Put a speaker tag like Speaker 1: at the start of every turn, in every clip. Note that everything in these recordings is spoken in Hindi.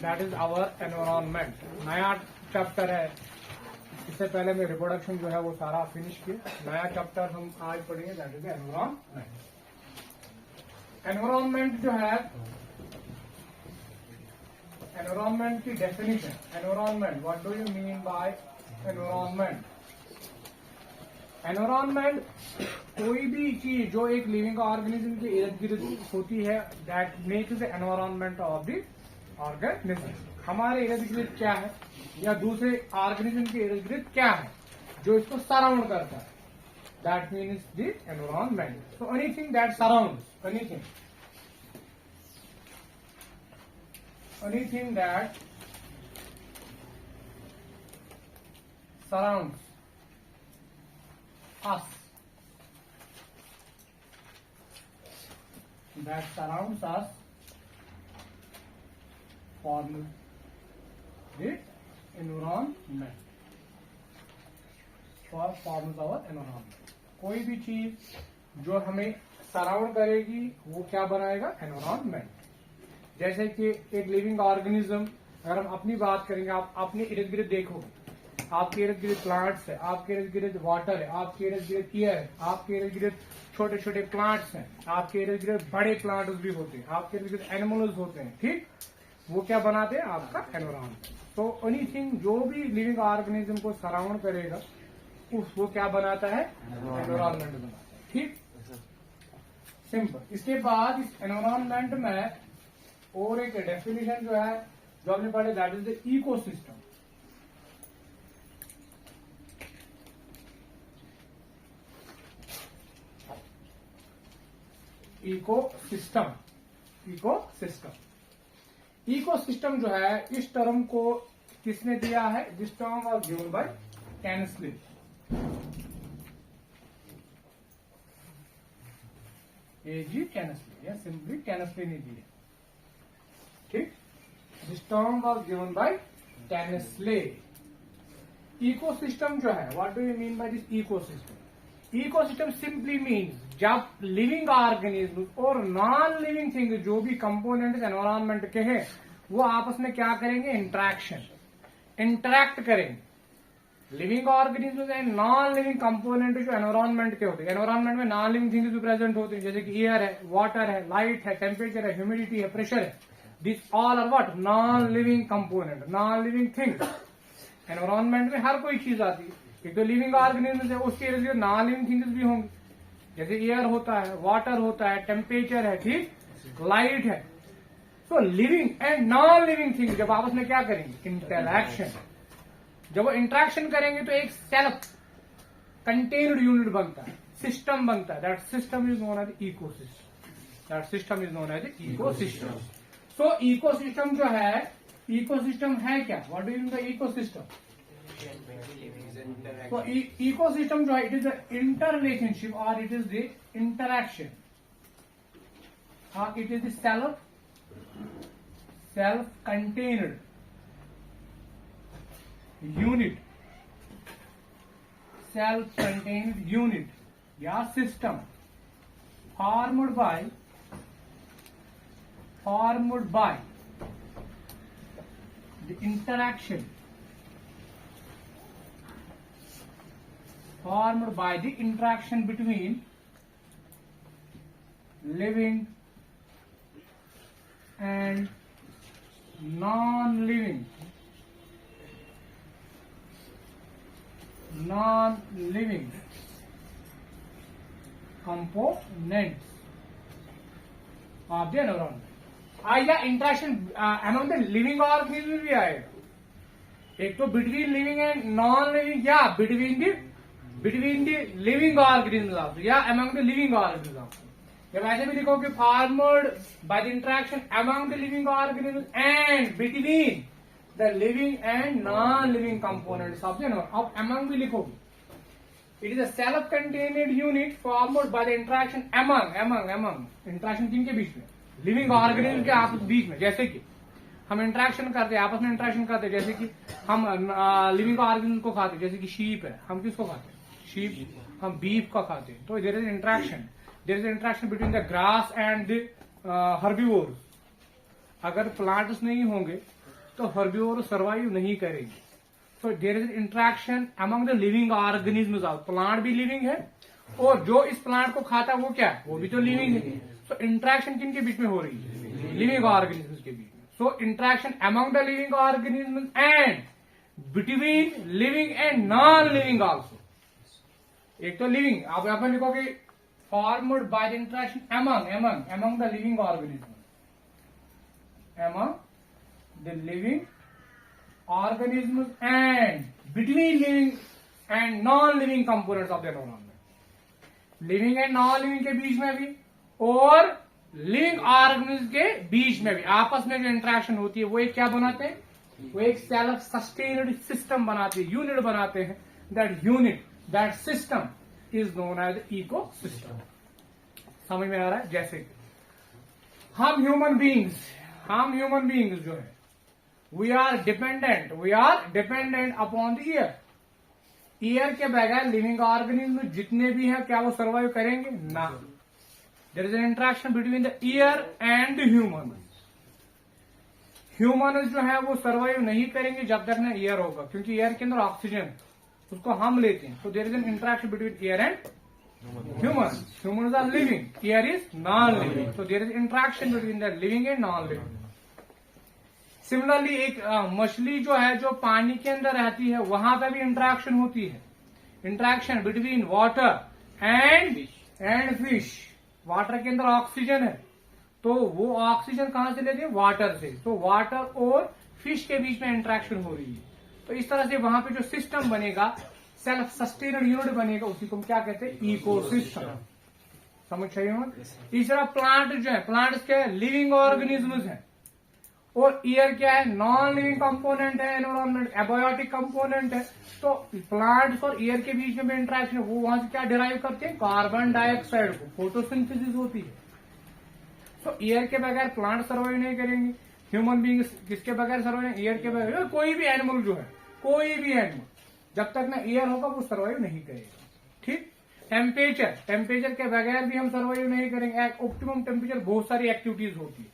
Speaker 1: That is our environment. नया चैप्टर है, इससे पहले मैं रिप्रोडक्शन जो है वो सारा फिनिश किया। नया चैप्टर हम आज पढ़ेंगे, दैट इज एनवायरमेंट। एनवायरमेंट जो है, एनवायरमेंट की definition, environment, what do you mean bye environment? Environment कोई भी चीज जो एक लिविंग ऑर्गेनिज्म के इर्द गिर्द होती है, that makes the environment of the organism. हमारे इर्द गिर्द क्या है या दूसरे ऑर्गेनिज्म के इर्द गिर्द क्या है जो इसको सराउंड करता है, that means the environment. So anything that surrounds, anything that surrounds us, form the environment, forms our environment। कोई भी चीज जो हमें सराउंड करेगी वो क्या बनाएगा? एनवायरमेंट। जैसे कि एक लिविंग ऑर्गेनिज्म, अगर हम अपनी बात करेंगे, आप अपने इर्द गिर्द देखोगे, आपके इर्द गिर्द प्लांट्स है, आपके इर्द गिर्द वाटर है, आपके इर्द गिर्द एयर है, आपके इर्द गिर्द छोटे छोटे प्लांट्स हैं, आपके इर्द गिर्द बड़े प्लांट्स भी होते हैं, आपके इर्द गिर्द एनिमल्स होते हैं, ठीक? वो क्या बनाते हैं? आपका एनवायरमेंट। तो एनीथिंग जो भी लिविंग ऑर्गेनिज्म को सराउंड करेगा वो क्या बनाता है? एनवायरमेंट बनाता है, ठीक? सिंपल। इसके बाद इस एनवायरमेंट में और एक डेफिनेशन जो है जो हमने पढ़े, that is the ecosystem. Ecosystem जो है, इस टर्म को किसने दिया है? This term was given by Tansley. A G Tansley, या सिंपली कैनस्ले ने दी है, ठीक? This term was given by Tansley. Ecosystem जो है, what do you mean by this ecosystem? Ecosystem simply means जब लिविंग ऑर्गेनिज्म और नॉन लिविंग थिंग जो भी कंपोनेंट्स एनवायरमेंट के हैं वो आपस में क्या करेंगे? इंटरैक्ट करेंगे। Living organism and non living component जो एनवायरमेंट के होते हैं, एनवायरमेंट में नॉन लिविंग थिंग्स भी प्रेजेंट होते हैं, जैसे कि एयर है, वाटर है, लाइट है, टेम्परेचर है, ह्यूमिडिटी है, प्रेशर है। This all are what? Non living component, non living things. Environment में हर कोई चीज आती है। एक तो लिविंग ऑर्गेनिज्म है, उसके इर्द नॉन लिविंग थिंग्स भी होंगी, जैसे एयर होता है, वाटर होता है, टेम्परेचर है, ठीक, लाइट है। तो living and non living things जब आपस में क्या करेंगे? इंटरैक्शन। जब वो इंटरैक्शन करेंगे तो एक सेल्फ कंटेन्ड यूनिट बनता है, सिस्टम बनता है। That system is known as ecosystem. So ecosystem जो है, इकोसिस्टम है क्या? What do you mean by ecosystem? तो इकोसिस्टम जो है, इट इज द इंटररिलेशनशिप और it is the interaction, it is the self contained unit या system formed by the interaction between living and non-living components of the environment। आएगा interaction among the living organism भी आएगा, एक तो between living and non living, या बिटवीन द लिविंग ऑर्गेनिज्म या अमंग द लिविंग ऑर्गेनिज्म। जब ऐसे भी लिखो कि formed by the interaction among the living organism and between the living and non living components of the environment. अब अमंग भी लिखोगे, it is a self contained unit formed by the interaction among interaction किन के बीच में? लिविंग ऑर्गेनिज्म के आपस बीच में। जैसे कि हम इंटरेक्शन करते हैं, आपस में इंटरेक्शन करते हैं, जैसे कि हम लिविंग ऑर्गेनिज्म को खाते हैं, जैसे कि शीप है, हम किसको खाते हैं? शीप। हम बीफ को खाते हैं। तो there is interaction between the grass and the herbivores. अगर प्लांट्स नहीं होंगे तो हर्बिवोर सर्वाइव नहीं करेंगे। So there is interaction among the living organisms. Plant भी लिविंग है और जो इस प्लांट को खाता है वो क्या है, वो भी तो लिविंग है। सो इंटरेक्शन किन के बीच में हो रही है, लिविंग ऑर्गेनिज्म्स के बीच में। So interaction among the living organisms and between living and non living also. एक तो लिविंग, आप यहां पर लिखोगे formed by the interaction among the living organism, among the living organism and between living and non living components of the environment. Living and non living के बीच में भी और लिविंग ऑर्गेनिज्म के बीच में भी आपस में जो इंटरेक्शन होती है वो एक क्या बनाते हैं, वो एक सेल्फ सस्टेन्ड सिस्टम बनाते हैं, यूनिट बनाते हैं। That unit, that system is known as ecosystem. समझ में आ रहा है? जैसे हम ह्यूमन बींग्स जो है we are dependent upon the air. Air के बगैर लिविंग ऑर्गेनिज्म जितने भी हैं क्या वो सर्वाइव करेंगे ना। There is an interaction between the air and the human जो है वो सर्वाइव नहीं करेंगे जब तक ना ईयर होगा, क्योंकि ईयर के अंदर ऑक्सीजन उसको हम लेते हैं। तो there is an interaction between ear and human are living, ear is non living. तो there is interaction between the living and non living. Similarly एक मछली जो है जो पानी के अंदर रहती है वहां पर भी इंटरेक्शन होती है, interaction between water and fish. Water के अंदर ऑक्सीजन है तो वो ऑक्सीजन कहां से लेते हैं, वाटर से। तो वाटर और फिश के बीच में इंटरेक्शन हो रही है। तो इस तरह से वहां पे जो सिस्टम बनेगा, सेल्फ सस्टेन्ड यूनिट बनेगा, उसी को हम क्या कहते हैं, इकोसिस्टम। समझ चाहिए हो? इस तरह प्लांट जो है, प्लांट्स क्या है, लिविंग ऑर्गेनिज्म्स है और ईयर क्या है, नॉन लिविंग कंपोनेंट है, एनवायरमेंट एबायोटिक कंपोनेंट है। तो प्लांट्स और ईयर के बीच में इंटरेक्शन, वो वहां से क्या डिराइव करते हैं, कार्बन डाइऑक्साइड को, फोटोसिंथेसिस होती है। तो ईयर के बगैर प्लांट सर्वाइव नहीं करेंगे, ह्यूमन बींग किसके बगैर सर्वाइव, ईयर के बगैर। कोई भी एनिमल जो है, कोई भी एनिमल जब तक ना ईयर होगा वो सर्वाइव नहीं करेगा। ठीक। टेम्परेचर के बगैर भी हम सर्वाइव नहीं करेंगे। ऑप्टिमम टेम्परेचर बहुत सारी एक्टिविटीज होती है,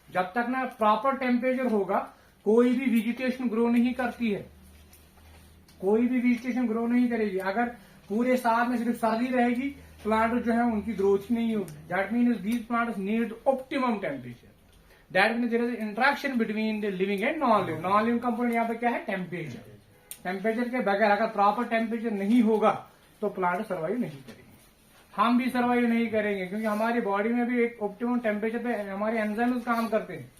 Speaker 1: जब तक ना प्रॉपर टेम्परेचर होगा कोई भी वेजिटेशन ग्रो नहीं करती है, कोई भी वेजिटेशन ग्रो नहीं करेगी। अगर पूरे साल में सिर्फ सर्दी रहेगी, प्लांट जो है उनकी ग्रोथ नहीं होगी। That means these plants need optimum temperature. That means there is interaction between the living and non living. Non living component यहाँ पे क्या है, टेम्परेचर। टेम्परेचर के बगैर अगर प्रॉपर टेम्परेचर नहीं होगा तो प्लांट सर्वाइव नहीं करेंगे, हम भी सर्वाइव नहीं करेंगे, क्योंकि हमारी बॉडी में भी एक ऑप्टिमम टेम्परेचर पे हमारे एंजाइम्स काम करते हैं।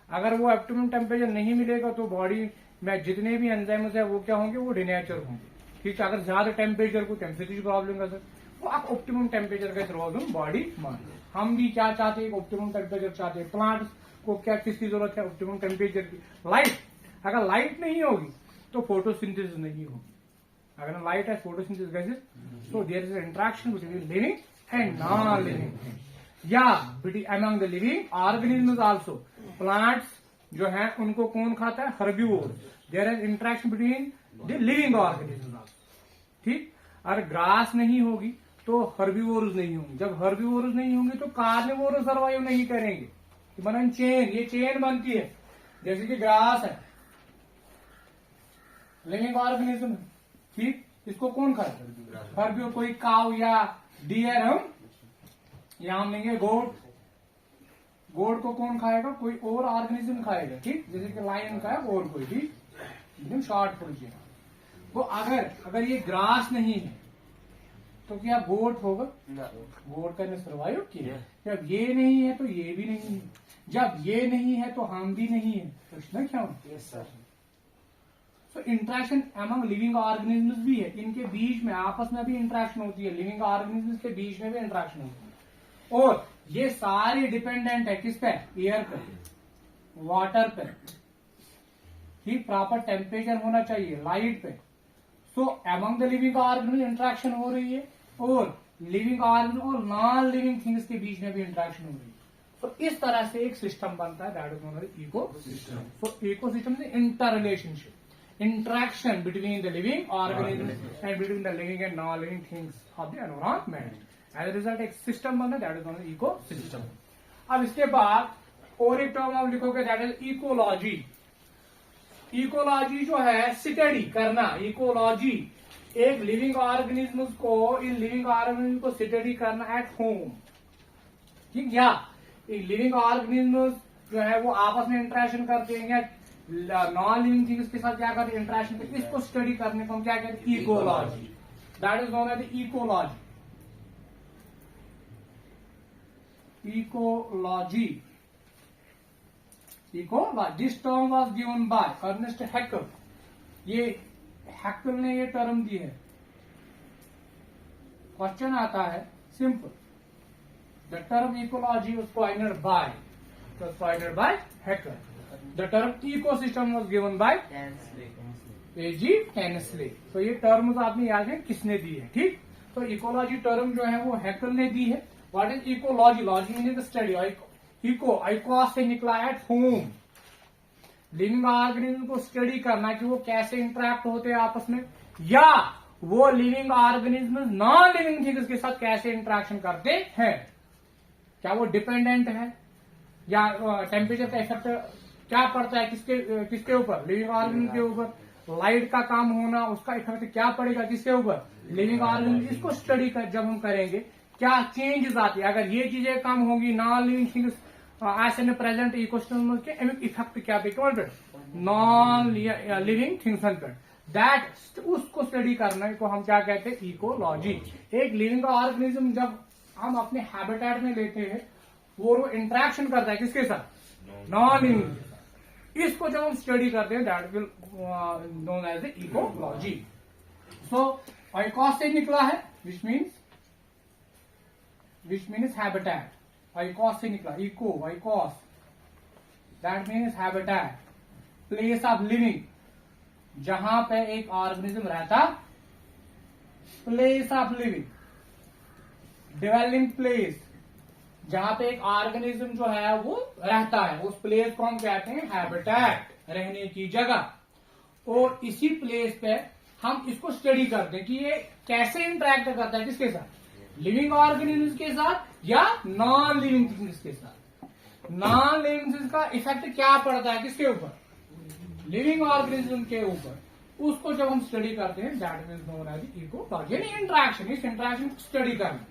Speaker 1: अगर वो ऑप्टिमम टेम्परेचर नहीं मिलेगा तो बॉडी में जितने भी एंजाइम्स है वो क्या होंगे, वो डिनेचर होंगे। ठीक है। अगर ज्यादा टेम्परेचर को सेंसिटिव प्रॉब्लम का सर, वो आप ऑप्टिमम टेम्परेचर का प्रॉब्लम बॉडी मान। हम भी क्या चाहते हैं, ऑप्टिमम टेम्परेचर चाहते हैं। प्लांट्स को क्या किसकी जरूरत है, ऑप्टिमम टेम्परेचर की। लाइट, अगर लाइट नहीं होगी तो फोटोसिंथेसिस नहीं होगी। अगर लाइट है, photosynthesis gases, so there is an interaction between living and non-living things. Yeah, among the living organisms also. Plants जो हैं उनको कौन खाता है, herbivores. There is interaction between the living organisms also. ठीक। अगर ग्रास नहीं होगी तो herbivores नहीं होंगे। जब herbivores नहीं होंगे तो carnivores सर्वाइव नहीं करेंगे। बनन चेन, ये चेन बनती है। जैसे कि ग्रास है, लिविंग ऑर्गेनिज्म, ठीक। इसको कौन खाएगा, हर्बिवोर। कोई काव या डियर, हम लेंगे गोट। गोट को कौन खाएगा, कोई और ऑर्गेनिज्म खाएगा। ठीक। जैसे कि लायन का है और कोई भी, एकदम शॉर्ट पोजीशन। वो अगर ये ग्रास नहीं है तो क्या गोट होगा, गोट का सर्वाइव किया। जब ये नहीं है तो ये भी नहीं है, जब ये नहीं है तो हम भी नहीं है। प्रश्न क्या होता है सर। तो इंटरेक्शन अमंग लिविंग ऑर्गेनिज्म्स भी है, इनके बीच में आपस में भी इंटरेक्शन होती है, लिविंग ऑर्गेनिज्म्स के बीच में भी इंटरेक्शन होती है। और ये सारी डिपेंडेंट है किस पे, एयर पे, वाटर पे। ठीक। प्रॉपर टेम्परेचर होना चाहिए, लाइट पे। सो among the living organism interaction हो रही है और लिविंग ऑर्गेनिज्म और नॉन लिविंग थिंग्स के बीच में भी इंटरेक्शन हो रही है। तो इस तरह से एक सिस्टम बनता है, that is known as ecosystem. So ecosystem is interrelationship, interaction between the living organisms and between the living and non-living things of the environment. As a result, एक सिस्टम बनता है, that is known as ecosystem. अब इसके बाद और एक टर्म आप लिखोगे, दैट इज इकोलॉजी। इकोलॉजी जो है स्टडी करना, इकोलॉजी एक लिविंग ऑर्गेनिज्म को, इन लिविंग ऑर्गेनिज्म को स्टडी करना एट होम, ठीक। या लिविंग ऑर्गेनिज्म जो है वो आपस में इंटरेक्शन करते हैं या नॉन लिविंग थिंग्स के साथ क्या करते हैं, इंटरेक्शन करते हैं, इसको स्टडी करने को हम क्या कहते हैं, ecology. That is known as ecology. Ecology, ecology. This term was given by Ernest Haeckel. ये हैक्कल ने ये टर्म दी है। क्वेश्चन आता है simple, the term ecology was coined by Haeckel. The term ecosystem was given by A.G. Hensley। तो ये टर्म आपने याद है किसने दी है, ठीक। तो इकोलॉजी टर्म जो है वो हैक्कल ने दी है। What is ecology? Logy meaning study. Eco, oikos से निकला है होम। लिविंग ऑर्गेनिज्म को स्टडी करना कि वो कैसे इंटरेक्ट होते हैं आपस में, या वो living organism non living things के साथ कैसे इंटरेक्शन करते हैं। क्या वो डिपेंडेंट है, या टेम्परेचर का इफेक्ट क्या पड़ता है किसके ऊपर, लिविंग ऑर्गेनिज्म के ऊपर। लाइट का काम होना, उसका इफेक्ट क्या पड़ेगा किसके ऊपर, लिविंग ऑर्गेनिज्म। इसको स्टडी जब हम करेंगे क्या चेंजेस आती है, अगर ये चीजें कम होंगी, non living things as an present ecosystem के इफेक्ट क्या पे नॉन लिविंग थिंग्स पर, दैट उसको स्टडी करने को हम क्या कहते हैं, इकोलॉजी। एक लिविंग ऑर्गेनिज्म जब हम अपने हैबिटेट में लेते हैं, वो इंटरेक्शन करता है किसके साथ, नॉन लिविंग के साथ। इसको जब हम स्टडी करते हैं that will known as a ecology. So oikos से निकला है, विच मीन्स हैबिटेट। आइकोस से निकला, eco, oikos, that means habitat, place of living, जहां पे एक ऑर्गेनिज्म रहता, place of living, dwelling place, जहां पे एक ऑर्गेनिज्म जो है वो रहता है, उस प्लेस को हम कहते हैं हैबिटेट, रहने की जगह। और इसी प्लेस पे हम इसको स्टडी करते हैं कि ये कैसे इंटरेक्ट करता है किसके साथ, लिविंग ऑर्गेनिज्म के साथ या नॉन लिविंग थिंग्स के साथ। नॉन लिविंग थिंग्स का इफेक्ट क्या पड़ता है किसके ऊपर, लिविंग ऑर्गेनिज्म के ऊपर। उसको जब हम स्टडी करते हैं that means known as ecology. Interaction, इस इंटरेक्शन को स्टडी करना,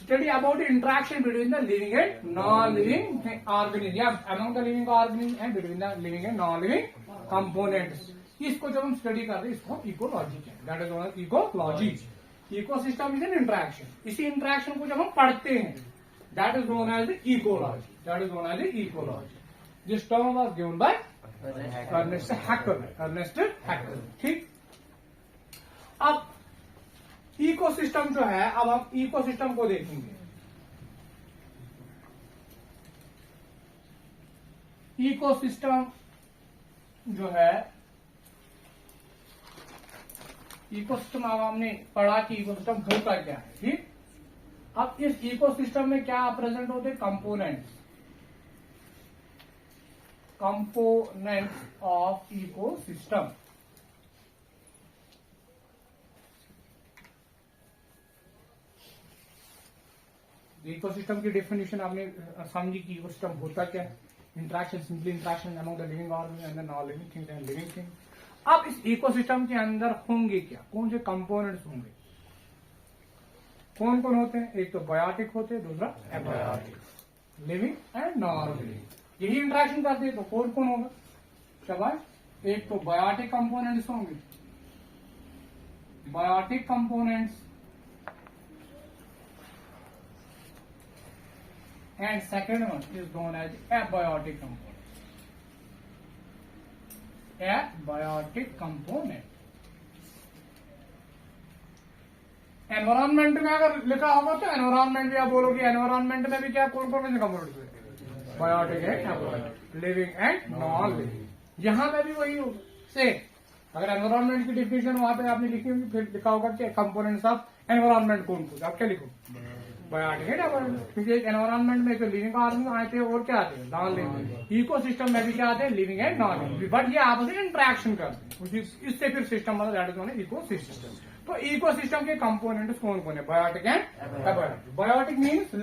Speaker 1: study about interaction between the living and non living organism, या among the living organism and between the living and non living components. इसको जब हम स्टडी करते हैं इसको इकोलॉजी कहते हैं, that is known as ecology. Ecosystem is an interaction. इसी इंटरेक्शन को जब हम पढ़ते हैं that is known as ecology, that is known as ecology. This term was given by Ernest Haeckel, ठीक। अब इकोसिस्टम जो है, अब हम इकोसिस्टम को देखेंगे। इकोसिस्टम जो है, इकोसिस्टम अब हमने पढ़ा कि इकोसिस्टम होता क्या है, ठीक। अब इस इकोसिस्टम में क्या प्रेजेंट होते हैं, कंपोनेंट्स ऑफ इकोसिस्टम। इकोसिस्टम की डेफिनेशन आपने समझी कि इकोसिस्टम होता क्या है, interaction, simply interaction among the living organism and the non living things and living things. अब इस इकोसिस्टम के अंदर होंगे क्या, कौन से कंपोनेंट्स होंगे, कौन कौन होते हैं, एक तो बायोटिक होते हैं, दूसरा abiotic, living and non living. यही इंटरेक्शन करते हैं तो कौन कौन होगा, शाबाश। एक तो बायोटिक कंपोनेंट्स होंगे, biotic components, and second one is known as abiotic component. Abiotic component. Environment में अगर लिखा होगा तो एनवायरमेंट भी आप बोलोगे, एनवायरमेंट में भी क्या कौन कौन से कंपोनेंट्स हैं, biotic and living and non living. यहां पे भी वही होगा सेम। अगर एनवायरमेंट की डिफिनेशन वहां पे आपने लिखी होगी, फिर लिखा होगा कि कंपोनेंट्स ऑफ एनवायरमेंट कौन कौन, आप क्या लिखो, बायोटिक है ना, क्योंकि एक एनवायरमेंट में जो लिविंग ऑर्गेनिज्म आते हैं और क्या आते हैं, नॉन लिविंग। इकोसिस्टम में भी क्या आते हैं, living and non living, but ये आपस में इंटरेक्शन करते हैं, इससे फिर सिस्टम मतलब that is known as ecosystem. तो इकोसिस्टम के कंपोनेंट्स कौन कौन है, biotic and abiotic. Biotic means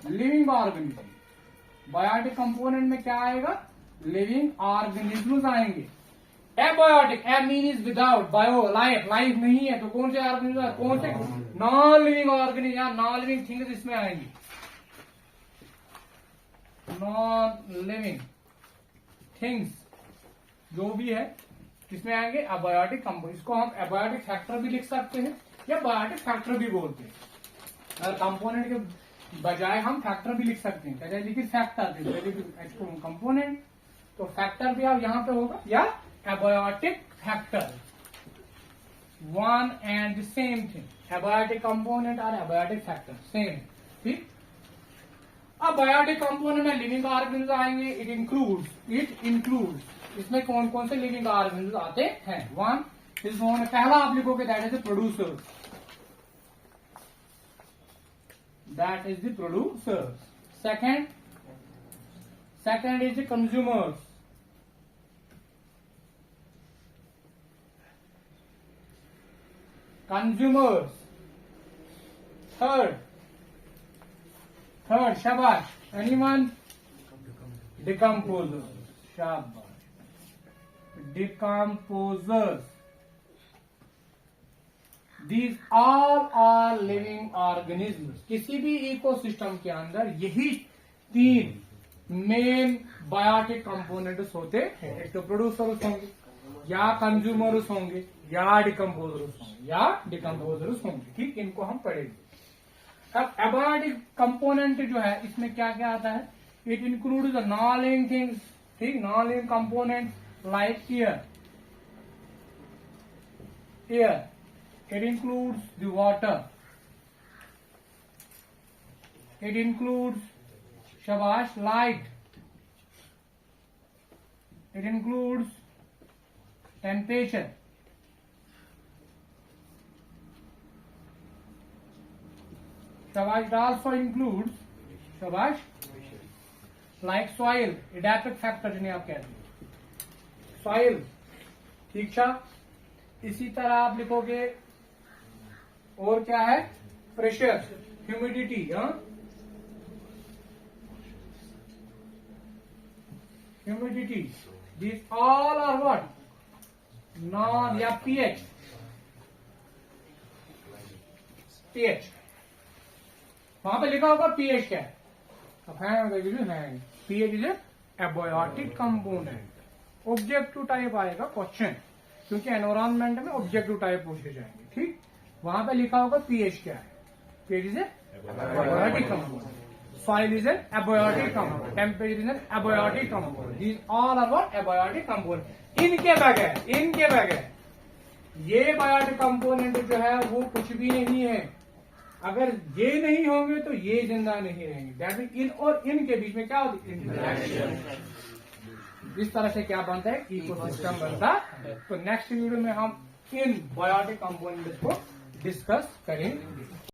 Speaker 1: living organism. Biotic component में क्या आएगा, लिविंग ऑर्गेनिज्म आएंगे। Abiotic, a mean is without, bio life, life नहीं है, तो कौन से ऑर्गेनिज्म, कौन से नॉन लिविंग ऑर्गेनिज्म या नॉन लिविंग थिंग्स इसमें आएंगी। नॉन लिविंग थिंग्स जो भी है किसमें आएंगे, एबायोटिक कंपोनेंट। इसको हम एबायोटिक फैक्टर भी लिख सकते हैं या बायोटिक फैक्टर भी बोलते हैं। अगर कंपोनेंट के बजाय हम फैक्टर भी लिख सकते हैं, पहले लिखिए फैक्टर, कंपोनेंट, तो फैक्टर भी आप यहां पे होगा, या abiotic factor, one and the same thing, abiotic component और एबायोटिक फैक्टर सेम, ठीक। अब बायोटिक कंपोनेंट में लिविंग ऑर्गेनिज्म आएंगे। इट इंक्लूड्स, इसमें कौन कौन से लिविंग ऑर्गेनिज्म आते हैं। वन इज नोन, पहला आप लिखोगे that is the producer, that is the producer. Second is the consumers, third शाबाश, एनीवन, डिकम्पोजर, शाबाश, decomposers. These all are living organisms. किसी भी इकोसिस्टम के अंदर यही तीन मेन बायोटिक कंपोनेंट्स होते हैं। एक तो प्रोड्यूसर्स होंगे, या कंज्यूमर्स होंगे, या डिकम्पोजर्स होंगे, ठीक। इनको हम पढ़ेंगे। अब एबायोटिक कंपोनेंट जो है इसमें क्या क्या आता है। It include the non living things, ठीक, non living component like air, it includes the water, it includes शाबाश लाइट, इट इंक्लूड्स टेम्परेचर, शाबाश, it also includes शाबाश लाइक सॉइल, एडेप्टिव फैक्टर जिन्हें आप कहते हैं, सॉइल, ठीक था। इसी तरह आप लिखोगे और क्या है, pressure, humidity, humidity, this all are what, non, या पीएच, वहां पे लिखा होगा पीएच क्या है, pH is abiotic component. Objective type आएगा क्वेश्चन, क्योंकि एनवायरमेंट में ऑब्जेक्टिव टाइप पूछे जाएंगे, ठीक। वहां पे लिखा होगा पीएच क्या है, pH is abiotic component, soil is an abiotic component, temperature is an abiotic component, these all are what, abiotic component. इनके बगैर ये बायोटिक कंपोनेंट जो है वो कुछ भी नहीं है। अगर ये नहीं होंगे तो ये जिंदा नहीं रहेंगे। दैट मीन इन और इन के बीच में क्या होती है, इंटरेक्शन। इस तरह से क्या बनता है, इकोसिस्टम बनता है। तो नेक्स्ट वीडियो में हम इन बायोटिक कंपोनेंट्स को डिस्कस करेंगे।